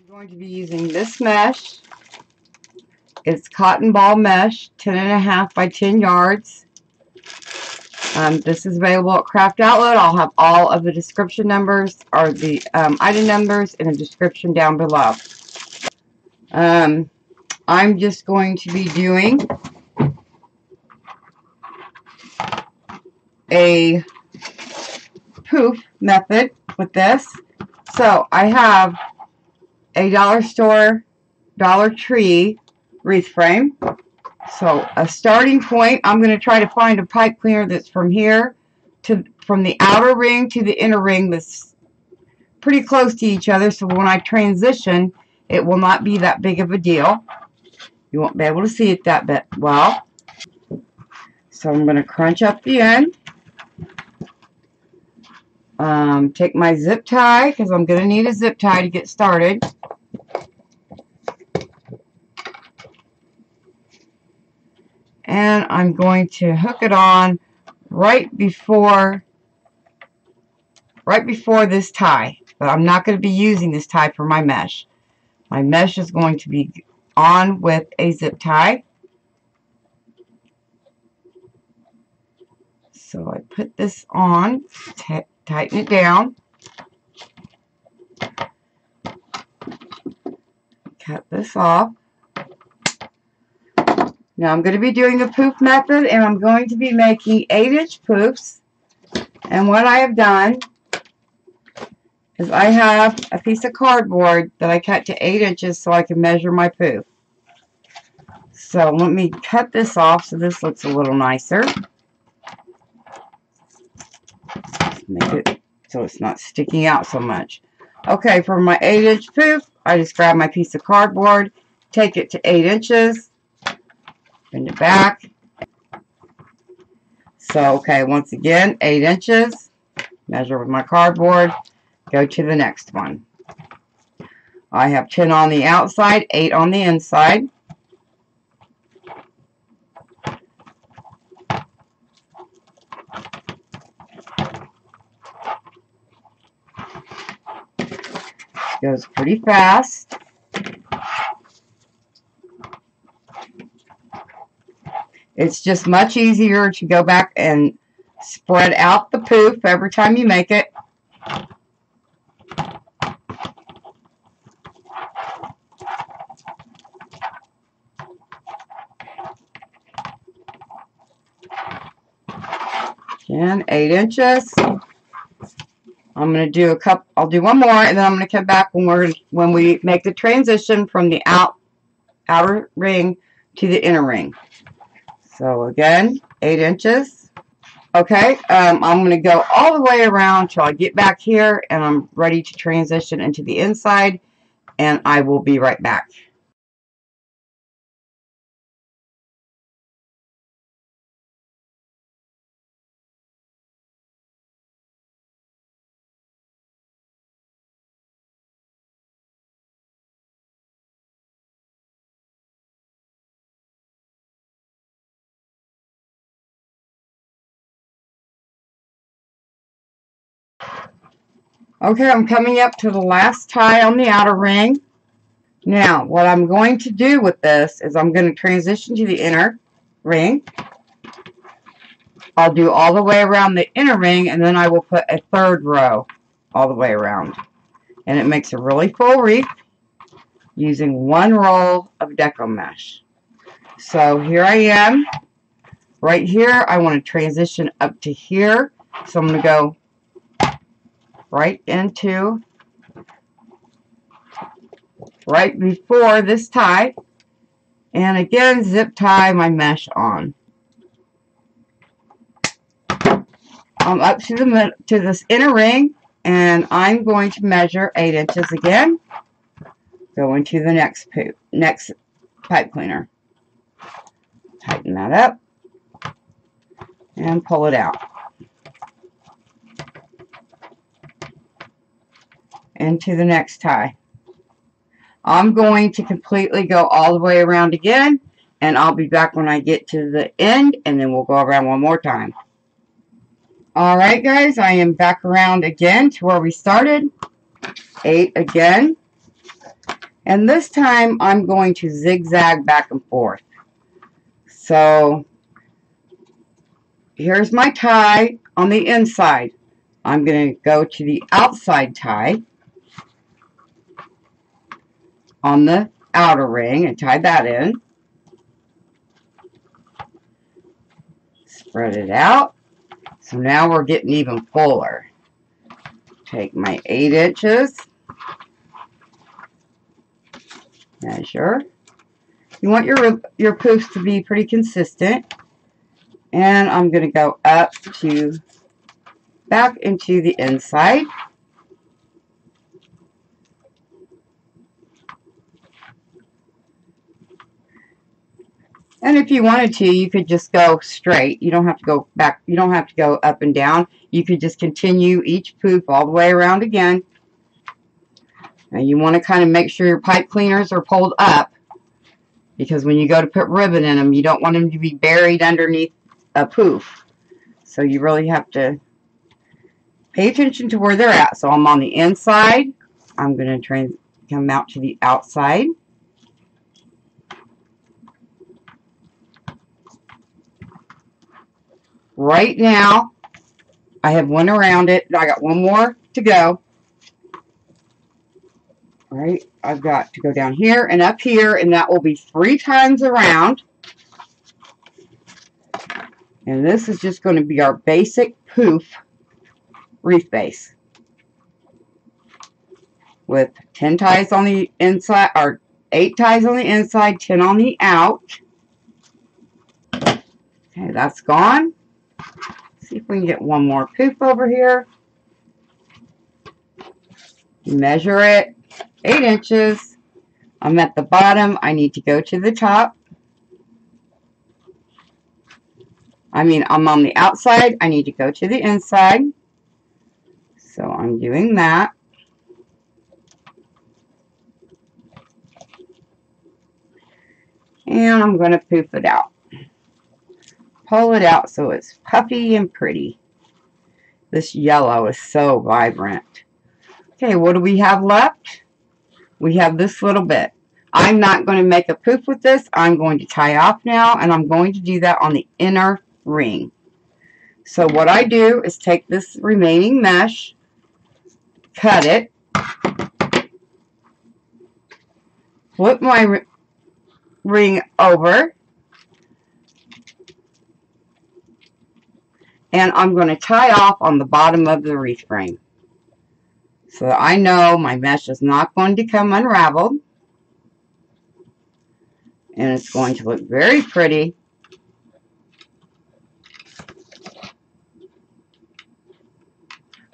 I'm going to be using this mesh. It's cotton ball mesh, 10.5 by 10 yards. This is available at Craft Outlet. I'll have all of the description numbers or the item numbers in the description down below. I'm just going to be doing a poof method with this. So I have a dollar store, Dollar Tree wreath frame. So a starting point, I'm going to try to find a pipe cleaner that's from here to from the outer ring to the inner ring that's pretty close to each other, so when I transition it will not be that big of a deal. You won't be able to see it that bit well. So I'm going to crunch up the end. Take my zip tie, because I'm going to need a zip tie to get started. And I'm going to hook it on right before this tie. But I'm not going to be using this tie for my mesh. My mesh is going to be on with a zip tie. So I put this on, tighten it down, cut this off. Now I'm going to be doing the poof method, and I'm going to be making 8-inch poofs. And what I have done is I have a piece of cardboard that I cut to 8 inches so I can measure my poof. So let me cut this off so this looks a little nicer. Make it so it's not sticking out so much. Okay, for my 8-inch poof, I just grab my piece of cardboard, take it to 8 inches, bend it back. So, okay, once again, 8 inches, measure with my cardboard, go to the next one. I have 10 on the outside, 8 on the inside. Goes pretty fast. It's just much easier to go back and spread out the poof every time you make it. Again, 8 inches. I'm going to do a couple. I'll do one more, and then I'm going to come back when we make the transition from the outer ring to the inner ring. So again, 8 inches. Okay, I'm going to go all the way around till I get back here, and I'm ready to transition into the inside, and I will be right back. Okay, I'm coming up to the last tie on the outer ring. Now, what I'm going to do with this is I'm going to transition to the inner ring. I'll do all the way around the inner ring, and then I will put a third row all the way around. And it makes a really full wreath using one roll of deco mesh. So here I am. Right here, I want to transition up to here. So I'm going to go right into, right before this tie. And again, zip tie my mesh on. I'm up to this inner ring, and I'm going to measure 8 inches again. Go into the next pipe cleaner. Tighten that up and pull it out. Into the next tie. I'm going to completely go all the way around again, and I'll be back when I get to the end, and then we'll go around one more time. Alright guys, I am back around again to where we started. 8 again. And this time I'm going to zigzag back and forth. So here's my tie on the inside. I'm going to go to the outside tie on the outer ring and tie that in. Spread it out. So now we're getting even fuller. Take my 8 inches. Measure. You want your poofs to be pretty consistent. And I'm going to go up to back into the inside. And if you wanted to, you could just go straight. You don't have to go back. You don't have to go up and down. You could just continue each poof all the way around again. Now you want to kind of make sure your pipe cleaners are pulled up, because when you go to put ribbon in them, you don't want them to be buried underneath a poof. So you really have to pay attention to where they're at. So I'm on the inside. I'm going to come out to the outside. Right now, I have one around it. I got one more to go. All right, I've got to go down here and up here, and that will be 3 times around. And this is just going to be our basic poof wreath base with 10 ties on the inside, or 8 ties on the inside, 10 on the out. Okay, that's gone. Let's see if we can get one more poof over here. Measure it, 8 inches. I'm at the bottom. I need to go to the top. I'm on the outside. I need to go to the inside. So I'm doing that. And I'm going to poof it out. Pull it out so it's puffy and pretty. This yellow is so vibrant. Okay, what do we have left? We have this little bit. I'm not going to make a poof with this. I'm going to tie off now, and I'm going to do that on the inner ring. So what I do is take this remaining mesh, cut it, flip my ring over, and I'm going to tie off on the bottom of the wreath frame. So I know my mesh is not going to come unraveled. And it's going to look very pretty.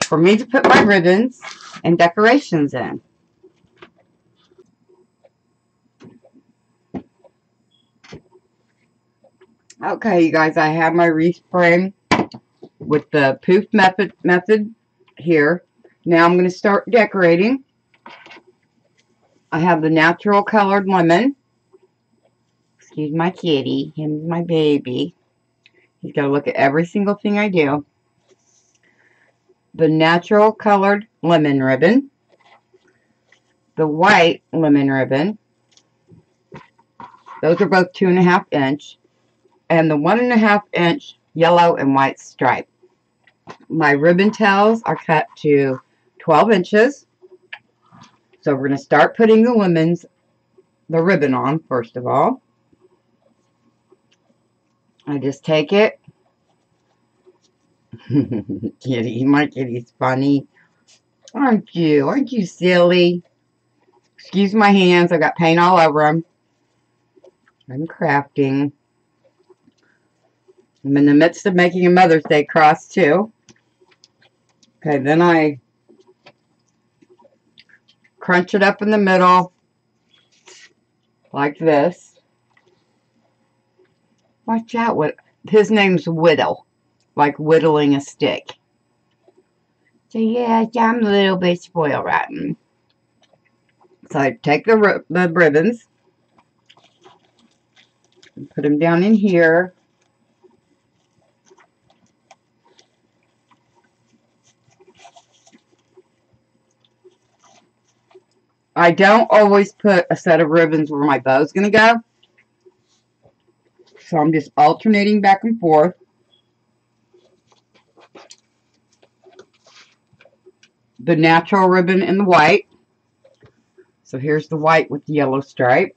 For me to put my ribbons and decorations in. Okay, you guys, I have my wreath frame with the poof method here. Now I'm going to start decorating. I have the natural colored lemon. Excuse my kitty. Him's my baby. He's got to look at every single thing I do. The natural colored lemon ribbon. The white lemon ribbon. Those are both 2.5 inch. And the 1.5 inch yellow and white stripe. My ribbon tails are cut to 12 inches. So we're going to start putting the ribbon on first of all. I just take it. Kitty, my kitty's funny. Aren't you? Aren't you silly? Excuse my hands. I've got paint all over them. I'm crafting. I'm in the midst of making a Mother's Day cross too. Okay, then I crunch it up in the middle like this. Watch out. His name's Whittle. Like whittling a stick. So yeah, I'm a little bit spoiled rotten. So I take the ribbons and put them down in here. I don't always put a set of ribbons where my bow is going to go. So I'm just alternating back and forth. The natural ribbon and the white. So here's the white with the yellow stripe.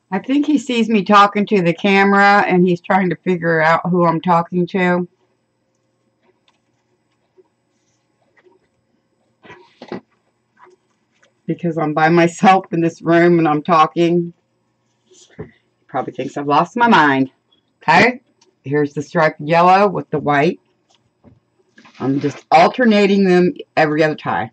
I think he sees me talking to the camera and he's trying to figure out who I'm talking to. Because I'm by myself in this room and I'm talking. He probably thinks I've lost my mind. Okay, here's the striped yellow with the white. I'm just alternating them every other tie.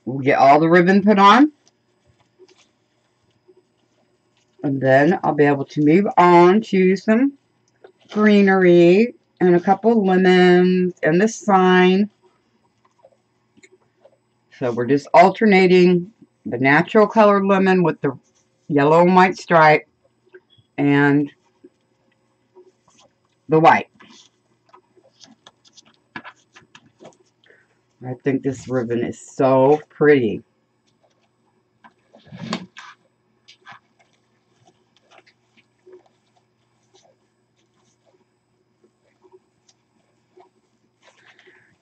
We'll get all the ribbon put on. And then I'll be able to move on to some greenery and a couple lemons and the sign. So we're just alternating the natural colored lemon with the yellow and white stripe and the white. I think this ribbon is so pretty.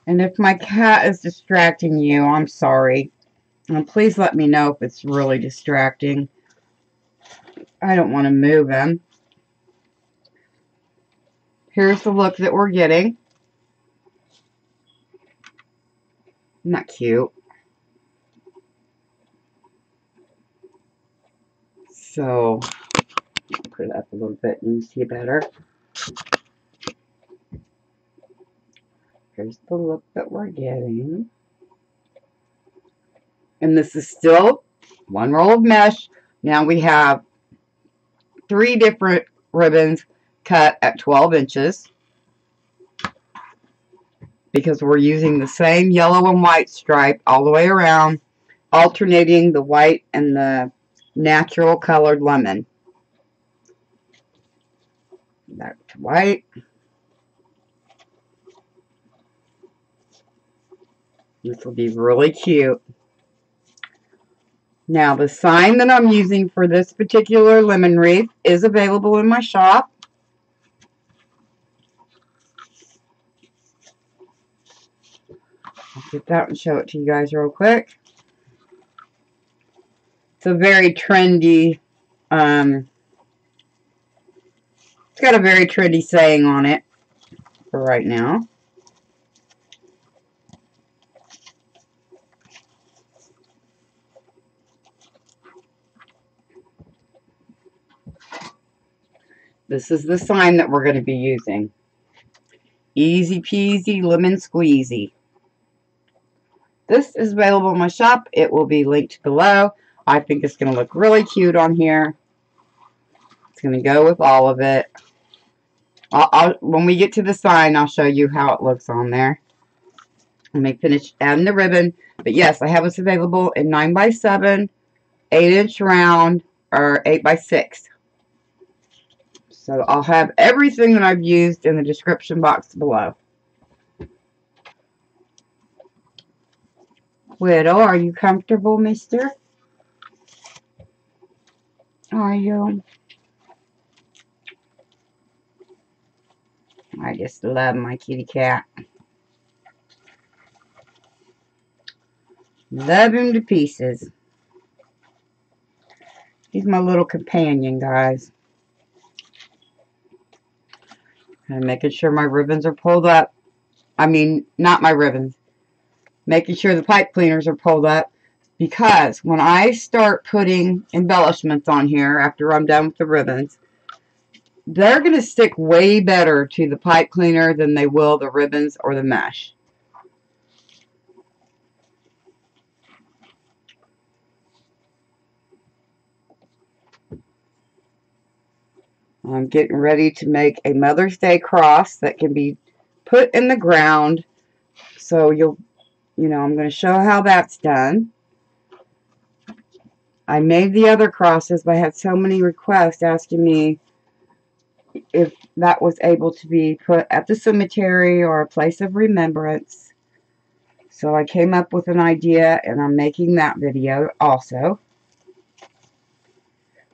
And if my cat is distracting you, I'm sorry. And please let me know if it's really distracting. I don't want to move him. Here's the look that we're getting. Isn't that cute? So, put it up a little bit and you see better. Here's the look that we're getting. And this is still one roll of mesh. Now we have 3 different ribbons cut at 12 inches. Because we're using the same yellow and white stripe all the way around, alternating the white and the natural colored lemon. Back to white. This will be really cute. Now the sign that I'm using for this particular lemon wreath is available in my shop. I'll get that and show it to you guys real quick. It's a very trendy, it's got a very trendy saying on it for right now. This is the sign that we're going to be using. Easy peasy lemon squeezy. This is available in my shop. It will be linked below. I think it's going to look really cute on here. It's going to go with all of it. When we get to the sign, I'll show you how it looks on there. Let me finish adding the ribbon. But yes, I have this available in 9x7, 8-inch round, or 8x6. So I'll have everything that I've used in the description box below. Widow, are you comfortable, mister? Are you? I just love my kitty cat. Love him to pieces. He's my little companion, guys. And making sure my ribbons are pulled up. I mean, not my ribbons. Making sure the pipe cleaners are pulled up. Because when I start putting embellishments on here after I'm done with the ribbons, they're going to stick way better to the pipe cleaner than they will the ribbons or the mesh. I'm getting ready to make a Mother's Day cross that can be put in the ground. So I'm going to show how that's done. I made the other crosses, but I had so many requests asking me if that was able to be put at the cemetery or a place of remembrance. So I came up with an idea, and I'm making that video also.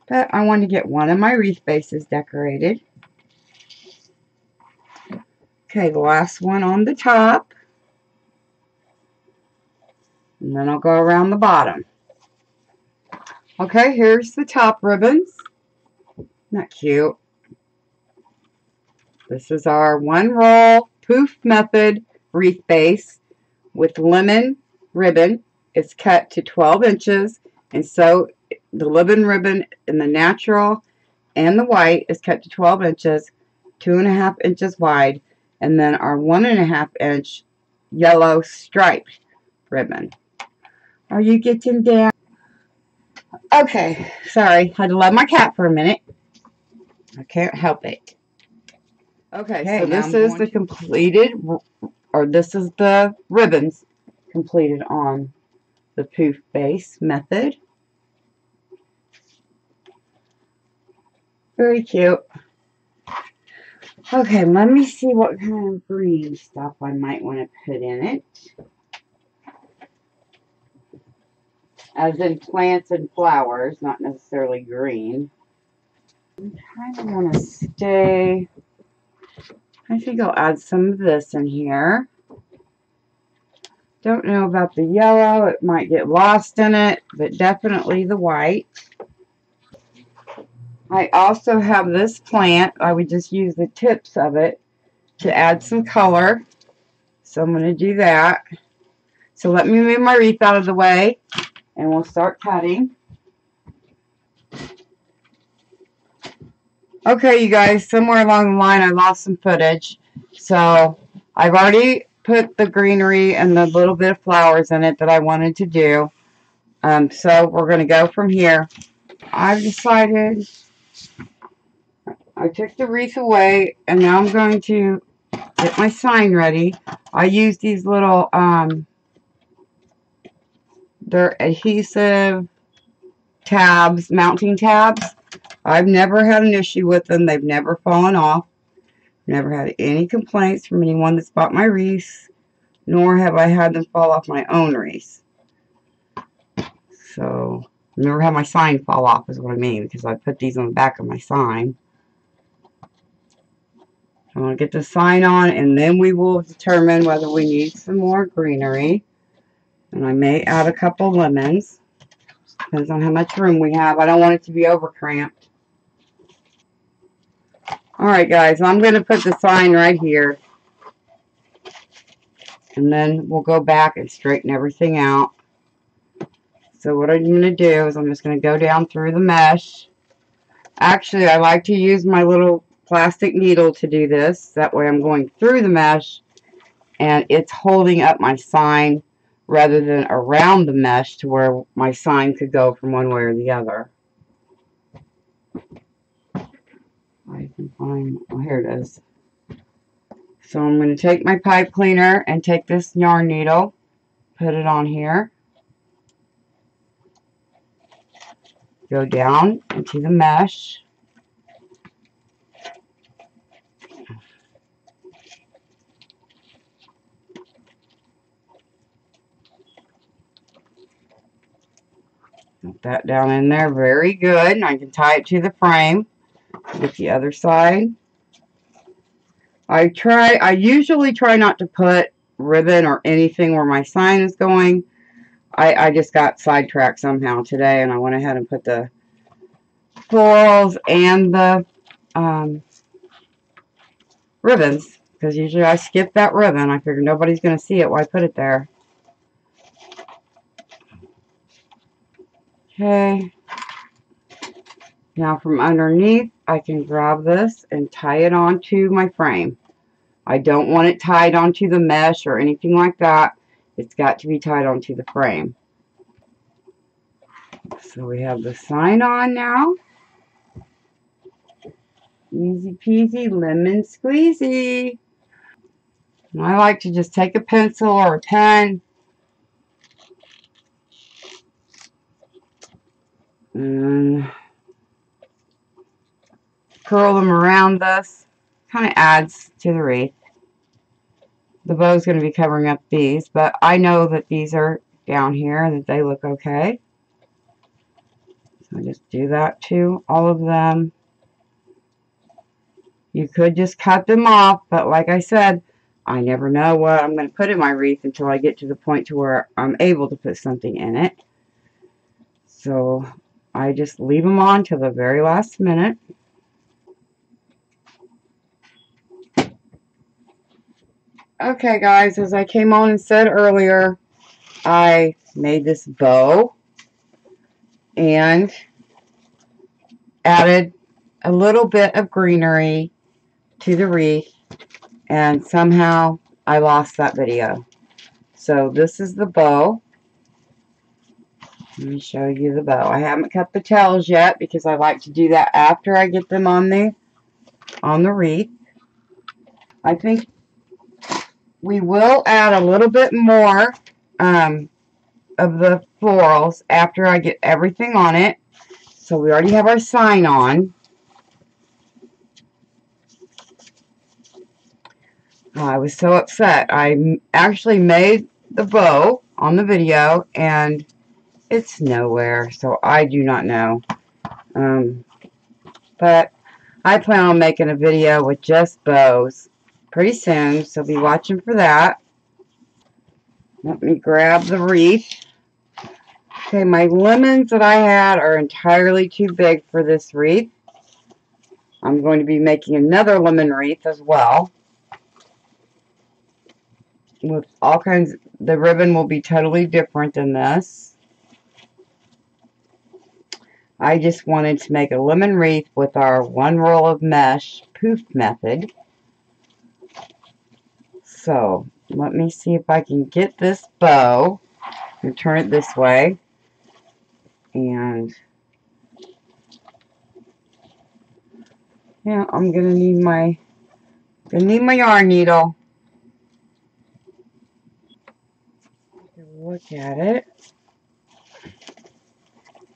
But I want to get one of my wreath bases decorated. Okay, the last one on the top. And then I'll go around the bottom. Okay, here's the top ribbons. Isn't that cute? This is our one roll poof method wreath base with lemon ribbon. It's cut to 12 inches, and so the lemon ribbon in the natural and the white is cut to 12 inches, 2.5 inches wide, and then our 1.5 inch yellow striped ribbon. Are you getting down? Okay, sorry, had to love my cat for a minute. I can't help it. Okay, so this is the completed, or this is the ribbons completed on the poof base method. Very cute. Okay, let me see what kind of green stuff I might want to put in it. As in plants and flowers, not necessarily green. I kind of want to stay. I think I'll add some of this in here. Don't know about the yellow. It might get lost in it, but definitely the white. I also have this plant. I would just use the tips of it to add some color. So I'm going to do that. So let me move my wreath out of the way, and we'll start cutting. Okay, you guys, somewhere along the line I lost some footage. So I've already put the greenery and the little bit of flowers in it that I wanted to do. So we're going to go from here. I've decided, I took the wreath away, and now I'm going to get my sign ready. I use these little, they're adhesive tabs, mounting tabs. I've never had an issue with them. They've never fallen off. Never had any complaints from anyone that's bought my wreaths, nor have I had them fall off my own wreaths. So, I've never had my sign fall off is what I mean, because I put these on the back of my sign. I'm going to get the sign on, and then we will determine whether we need some more greenery. And I may add a couple lemons. Depends on how much room we have. I don't want it to be over cramped. Alright guys, I'm going to put the sign right here. And then we'll go back and straighten everything out. So what I'm going to do is I'm just going to go down through the mesh. Actually, I like to use my little plastic needle to do this. That way I'm going through the mesh and it's holding up my sign rather than around the mesh to where my sign could go from one way or the other. I can find, oh, here it is. So I'm going to take my pipe cleaner and take this yarn needle, put it on here, go down into the mesh, put that down in there, very good, and I can tie it to the frame with the other side. I usually try not to put ribbon or anything where my sign is going. I just got sidetracked somehow today, and I went ahead and put the florals and the ribbons, because usually I skip that ribbon. I figured nobody's going to see it, why put it there. Okay. Now from underneath, I can grab this and tie it onto my frame. I don't want it tied onto the mesh or anything like that. It's got to be tied onto the frame. So we have the sign on now. Easy peasy, lemon squeezy. And I like to just take a pencil or a pen and curl them around this. Kind of adds to the wreath. The bow's going to be covering up these, but I know that these are down here and that they look okay. So just do that to all of them. You could just cut them off, but like I said, I never know what I'm going to put in my wreath until I get to the point to where I'm able to put something in it. So I just leave them on till the very last minute. Okay guys, as I came on and said earlier, I made this bow and added a little bit of greenery to the wreath, and somehow I lost that video. So this is the bow. Let me show you the bow. I haven't cut the tails yet because I like to do that after I get them on the wreath. I think we will add a little bit more of the florals after I get everything on it. So we already have our sign on. I was so upset. I actually made the bow on the video and it's nowhere, so I do not know. But I plan on making a video with just bows pretty soon, so be watching for that. Let me grab the wreath. Okay, my lemons that I had are entirely too big for this wreath. I'm going to be making another lemon wreath as well. With all kinds, the ribbon will be totally different than this. I just wanted to make a lemon wreath with our one roll of mesh poof method. So, let me see if I can get this bow and turn it this way. And yeah, I'm gonna need my yarn needle. Look at it.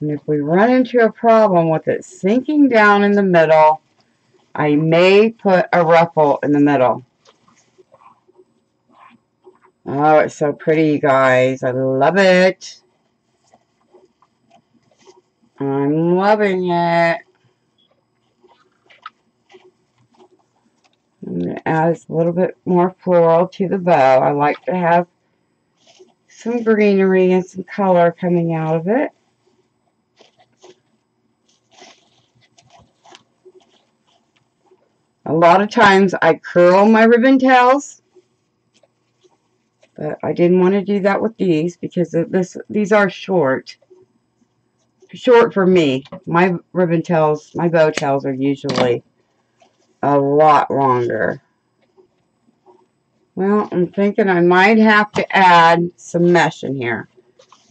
And if we run into a problem with it sinking down in the middle, I may put a ruffle in the middle. Oh, it's so pretty, you guys. I love it. I'm loving it. I'm going to add a little bit more floral to the bow. I like to have some greenery and some color coming out of it. A lot of times I curl my ribbon tails, but I didn't want to do that with these because these are short. Short for me. My ribbon tails, my bow tails are usually a lot longer. Well, I'm thinking I might have to add some mesh in here.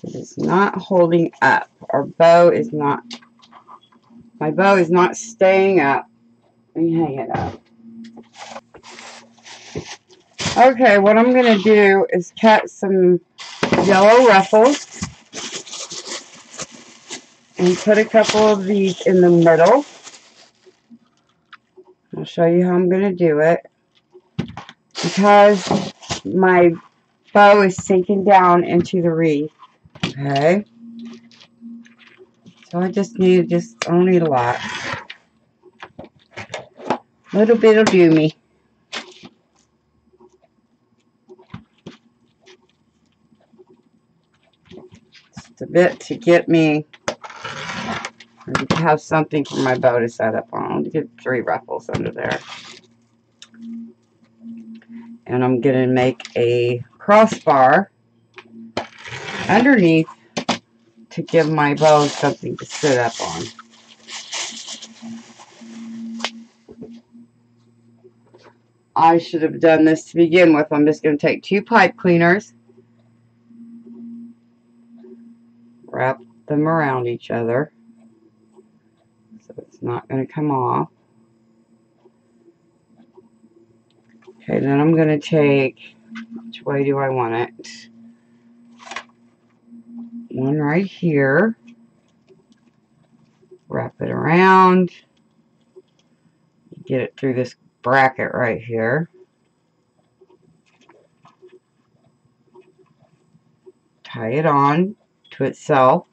It's not holding up. Our bow is not, my bow is not staying up. Let me hang it up. Okay, what I'm going to do is cut some yellow ruffles and put a couple of these in the middle. I'll show you how I'm going to do it. Because my bow is sinking down into the wreath. Okay. So I don't need a lot. Little bit will do me. Just a bit to get me, or to have something for my bow to set up on. I'll get 3 ruffles under there. And I'm going to make a crossbar underneath to give my bow something to sit up on. I should have done this to begin with. I'm just going to take 2 pipe cleaners, wrap them around each other so it's not going to come off. Okay, then I'm going to take, which way do I want it? One right here. Wrap it around. Get it through this bracket right here. Tie it on to itself.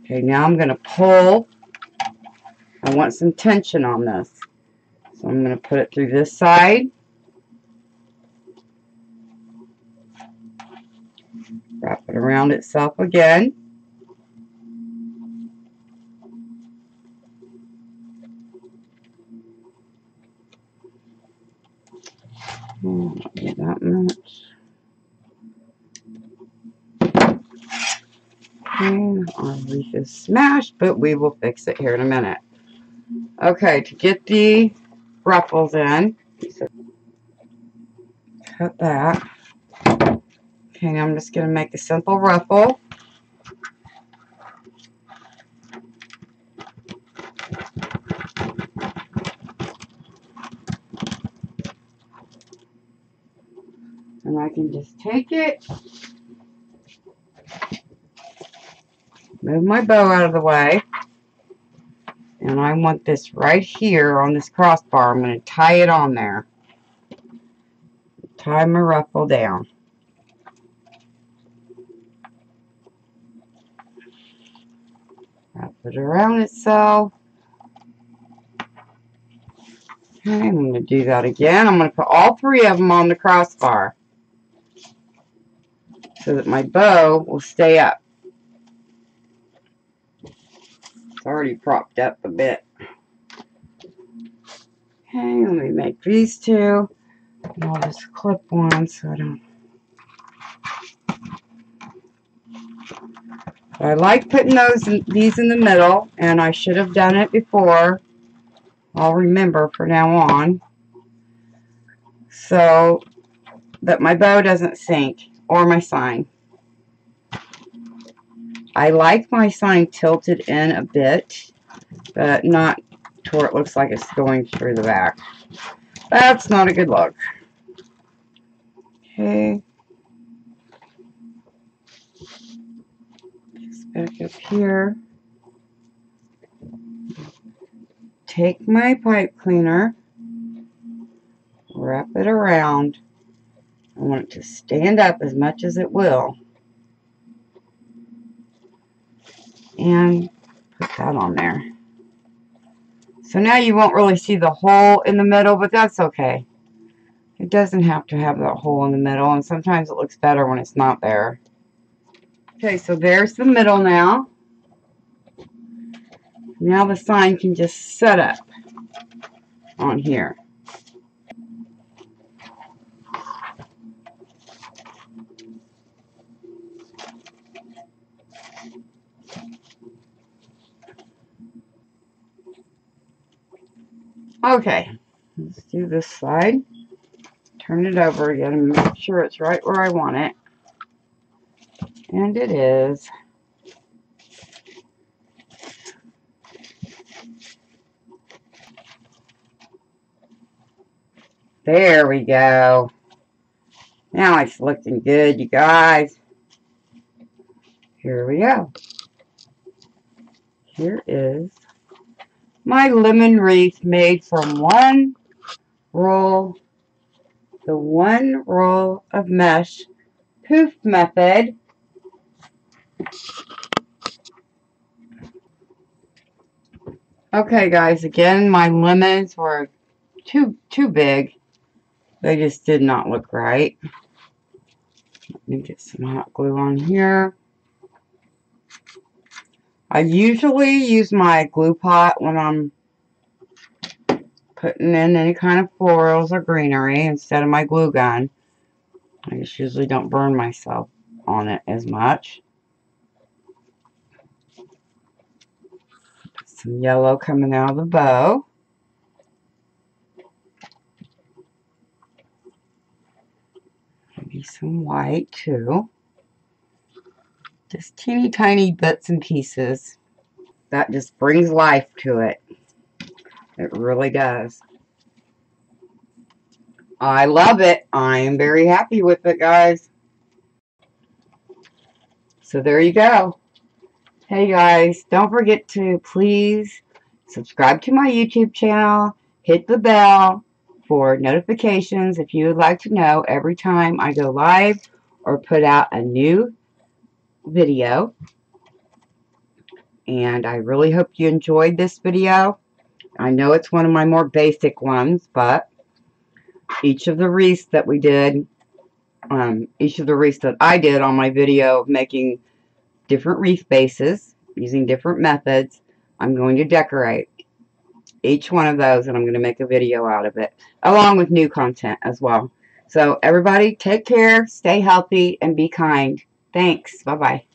Okay, now I'm going to pull. I want some tension on this. So I'm going to put it through this side. Wrap it around itself again. Not that much. And our wreath is smashed, but we will fix it here in a minute. Okay, to get the ruffles in, so cut that. Okay, now I'm just going to make a simple ruffle. And I can just take it, move my bow out of the way, and I want this right here on this crossbar. I'm going to tie it on there. Tie my ruffle down. Wrap it around itself. Okay, I'm going to do that again. I'm going to put all three of them on the crossbar so that my bow will stay up. It's already propped up a bit. Okay, let me make these two. And I'll just clip one so I don't. I like putting these in the middle, and I should have done it before. I'll remember from now on, so that my bow doesn't sink, or my sign. I like my sign tilted in a bit, but not to where it looks like it's going through the back. That's not a good look. Okay. Just back up here. Take my pipe cleaner, wrap it around. I want it to stand up as much as it will. And put that on there. So now you won't really see the hole in the middle, but that's okay. It doesn't have to have that hole in the middle, and sometimes it looks better when it's not there. Okay, so there's the middle now. Now the sign can just set up on here. Okay, let's do this side. Turn it over again and make sure it's right where I want it. And it is. There we go. Now it's looking good, you guys. Here we go. Here is my lemon wreath made from one roll of mesh poof method. Okay, guys, again, my lemons were too big. They just did not look right. Let me get some hot glue on here. I usually use my glue pot when I'm putting in any kind of florals or greenery instead of my glue gun. I just usually don't burn myself on it as much. Some yellow coming out of the bow. Maybe some white too. Just teeny tiny bits and pieces. That just brings life to it. It really does. I love it. I am very happy with it, guys. So there you go. Hey guys, don't forget to please subscribe to my YouTube channel, hit the bell for notifications if you would like to know every time I go live or put out a new video. And I really hope you enjoyed this video. I know it's one of my more basic ones, but each of the wreaths that we did, each of the wreaths that I did on my video of making different wreath bases using different methods, I'm going to decorate each one of those, and I'm going to make a video out of it, along with new content as well. So everybody, take care, stay healthy, and be kind. Thanks. Bye-bye.